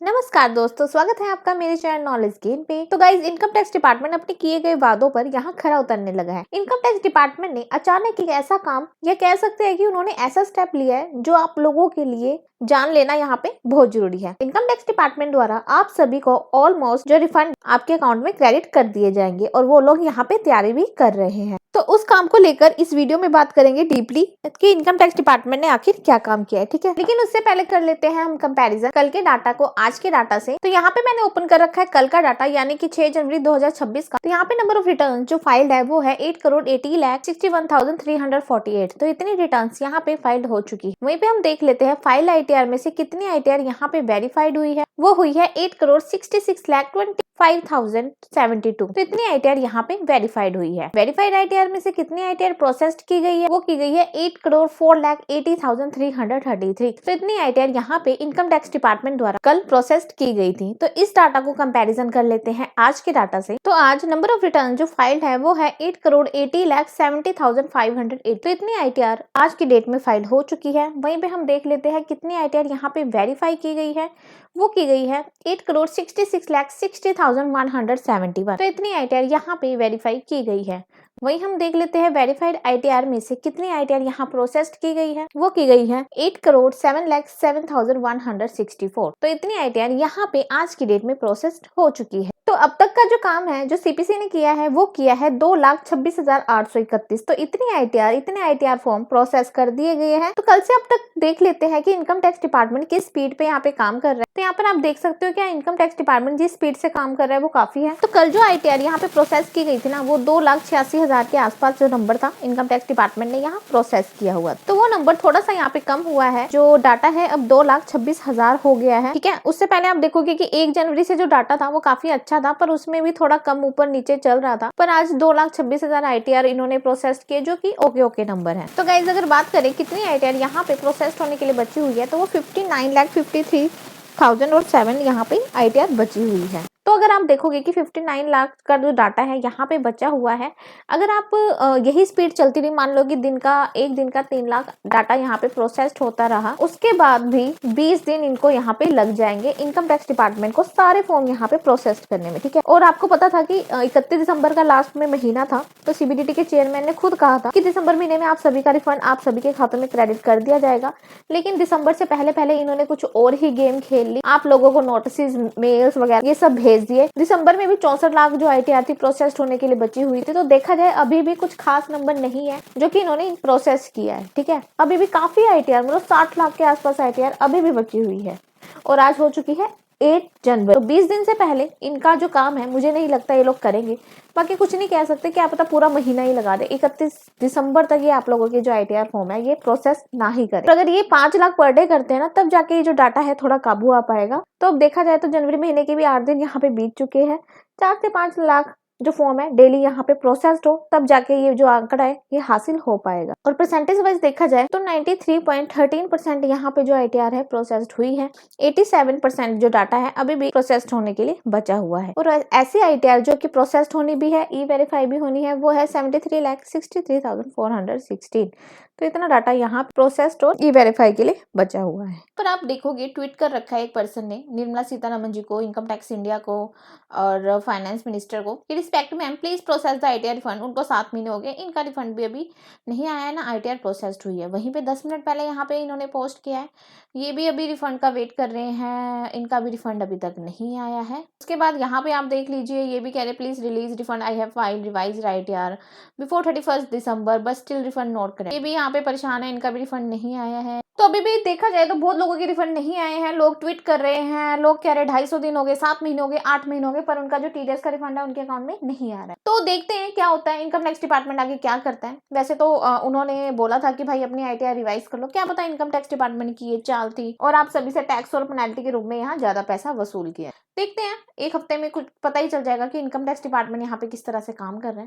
नमस्कार दोस्तों, स्वागत है आपका मेरे चैनल नॉलेज गेम पे। तो गाइज, इनकम टैक्स डिपार्टमेंट अपने किए गए वादों पर यहाँ खरा उतरने लगा है। इनकम टैक्स डिपार्टमेंट ने अचानक एक ऐसा काम, या कह सकते हैं कि उन्होंने ऐसा स्टेप लिया है जो आप लोगों के लिए जान लेना यहाँ पे बहुत जरूरी है। इनकम टैक्स डिपार्टमेंट द्वारा आप सभी को ऑलमोस्ट जो रिफंड आपके अकाउंट में क्रेडिट कर दिए जाएंगे और वो लोग यहाँ पे तैयारी भी कर रहे हैं। तो उस काम को लेकर इस वीडियो में बात करेंगे डीपली कि इनकम टैक्स डिपार्टमेंट ने आखिर क्या काम किया है, ठीक है। लेकिन उससे पहले कर लेते हैं हम कंपैरिजन कल के डाटा को आज के डाटा से। तो यहाँ पे मैंने ओपन कर रखा है कल का डाटा, यानी कि 6 जनवरी 2026 का। तो यहाँ पे नंबर ऑफ रिटर्न जो फाइल्ड है वो है 8,80,61,348। तो इतनी रिटर्न यहाँ पे फाइल्ड हो चुकी है। वहीं पे हम देख लेते हैं फाइल ITR में से कितनी ITR यहाँ पे वेरीफाइड हुई है। वो हुई है 8,66,25,072। तो इतनी ITR यहाँ पे वेरीफाइड हुई है। वेरीफाइड ITR में से कितनी ITR प्रोसेस्ड की गई है, वो की गई है 8,04,80,333। तो इतनी ITR यहाँ पे इनकम टैक्स डिपार्टमेंट द्वारा कल प्रोसेस्ड की गई थी। तो इस डाटा को कंपैरिजन कर लेते हैं आज के डाटा से। तो आज नंबर ऑफ रिटर्न जो फाइल्ड है वो है 8,80,70,508। तो इतनी ITR आज की डेट में फाइल हो चुकी है। वहीं पे हम देख लेते हैं कितनी ITR यहाँ पे वेरीफाई की गई है, वो की गई है 8,66,60,171। तो इतनी ITR यहाँ पे वेरीफाई की गई है। वही हम देख लेते हैं वेरीफाइड ITR में से कितनी ITR यहाँ प्रोसेस्ड की गई है, वो की गई है 8,07,07,164। तो इतनी ITR यहाँ पे आज की डेट में प्रोसेस्ड हो चुकी है। तो अब तक का जो काम है जो CPC ने किया है वो किया है 2,26,831। तो इतनी ITR फॉर्म प्रोसेस कर दिए गए हैं। तो कल से अब तक देख लेते हैं कि इनकम टैक्स डिपार्टमेंट किस स्पीड पे यहाँ पे काम कर रहा है। तो यहाँ पर आप देख सकते हो क्या इनकम टैक्स डिपार्टमेंट जिस स्पीड से काम कर रहा है वो काफी है। तो कल जो ITR यहाँ पे प्रोसेस की गई थी ना, वो 2,86,000 के आसपास जो नंबर था इनकम टैक्स डिपार्टमेंट ने यहाँ प्रोसेस किया हुआ। तो वो नंबर थोड़ा सा यहाँ पे कम हुआ है। जो डाटा है अब 2,26,000 हो गया है, ठीक है। उससे पहले आप देखोगे कि 1 जनवरी से जो डाटा था वो काफी अच्छा था, पर उसमें भी थोड़ा कम ऊपर नीचे चल रहा था। पर आज 2,26,000 ITR इन्होंने प्रोसेस किए, जो कि ओके नंबर है। तो गाइज, अगर बात करें कितनी ITR यहाँ पे प्रोसेस होने के लिए बची हुई है, तो वो 59,53,007 यहाँ पे ITR बची हुई है। तो अगर आप देखोगे कि 59 लाख का जो डाटा है यहाँ पे बचा हुआ है, अगर आप यही स्पीड चलती रही, मान लो कि एक दिन का 3 लाख डाटा यहाँ पे प्रोसेस्ड होता रहा, उसके बाद भी 20 दिन इनको यहाँ पे लग जाएंगे इनकम टैक्स डिपार्टमेंट को सारे फॉर्म यहाँ पे प्रोसेस्ड करने में, ठीक है। और आपको पता था कि 31 दिसंबर का लास्ट में महीना था, तो CBDT के चेयरमैन ने खुद कहा था कि दिसंबर महीने में आप सभी का रिफंड आप सभी के खातों में क्रेडिट कर दिया जाएगा। लेकिन दिसंबर से पहले इन्होंने कुछ और ही गेम खेल ली, आप लोगों को नोटिस, मेल्स वगैरह ये सब भेज दिए। दिसंबर में भी 64 लाख जो ITR थी प्रोसेस्ड होने के लिए बची हुई थी। तो देखा जाए अभी भी कुछ खास नंबर नहीं है जो कि इन्होंने प्रोसेस किया है, ठीक है। अभी भी काफी ITR, मतलब 60 लाख के आसपास ITR अभी भी बची हुई है। और आज हो चुकी है 8 जनवरी। तो 20 दिन से पहले इनका जो काम है मुझे नहीं लगता ये लोग करेंगे। बाकी कुछ नहीं कह सकते, क्या पता पूरा महीना ही लगा दे, 31 दिसंबर तक ये आप लोगों की जो ITR फॉर्म है ये प्रोसेस ना ही करे। तो अगर ये 5 लाख पर डे करते हैं ना, तब जाके ये जो डाटा है थोड़ा काबू आ पाएगा। तो अब देखा जाए तो जनवरी महीने के भी 8 दिन यहाँ पे बीत चुके हैं। 4 से 5 लाख जो फॉर्म है डेली यहाँ पे प्रोसेस्ड हो, तब जाके ये जो आंकड़ा है ये हासिल हो पाएगा। और परसेंटेज वाइज देखा जाए तो 93.13% यहाँ पे जो ITR है प्रोसेस्ड हुई है। 87% जो डाटा है अभी भी प्रोसेस्ड होने के लिए बचा हुआ है। और ऐसी ITR जो कि प्रोसेस्ड होनी भी है, E-वेरीफाई भी होनी है, वो है 73,63,416। तो इतना डाटा यहाँ प्रोसेस्ड और E-वेरीफाई के लिए बचा हुआ है। पर आप देखोगे ट्वीट कर रखा है एक पर्सन ने निर्मला सीतारमण जी को, इनकम टैक्स इंडिया को और फाइनेंस मिनिस्टर को कि respect ma'am please process the ITR refund. उनको 7 महीने हो गए, इनका रिफंड भी अभी नहीं आया है ना, ITR प्रोसेस्ड हुई है। वहीं पे 10 मिनट पहले यहाँ पे इन्होंने पोस्ट किया है, ये भी अभी रिफंड का वेट कर रहे हैं, इनका भी रिफंड अभी तक नहीं आया है। उसके बाद यहाँ पे आप देख लीजिए, ये भी कह रहे please release refund, I have file revise ITR before 31 December but still refund not करें। ये भी यहाँ पे परेशान है, इनका भी रिफंड नहीं आया है। तो अभी भी देखा जाए तो बहुत लोगों के रिफंड नहीं आए हैं। लोग ट्वीट कर रहे हैं, लोग कह रहे 250 दिन हो गए, 7 महीने हो गए, 8 महीने हो गए, पर उनका जो TDS का रिफंड है उनके अकाउंट में नहीं आ रहा है। तो देखते हैं क्या होता है, इनकम टैक्स डिपार्टमेंट आगे क्या करता है। वैसे तो उन्होंने बोला था कि भाई अपनी ITR रिवाइज कर लो, क्या पता इनकम टैक्स डिपार्टमेंट की ये चाल थी और आप सभी से टैक्स और पेनल्टी के रूप में यहाँ ज्यादा पैसा वसूल किया। देखते हैं, एक हफ्ते में कुछ पता ही चल जाएगा कि इनकम टैक्स डिपार्टमेंट यहाँ पे किस तरह से काम कर रहे हैं।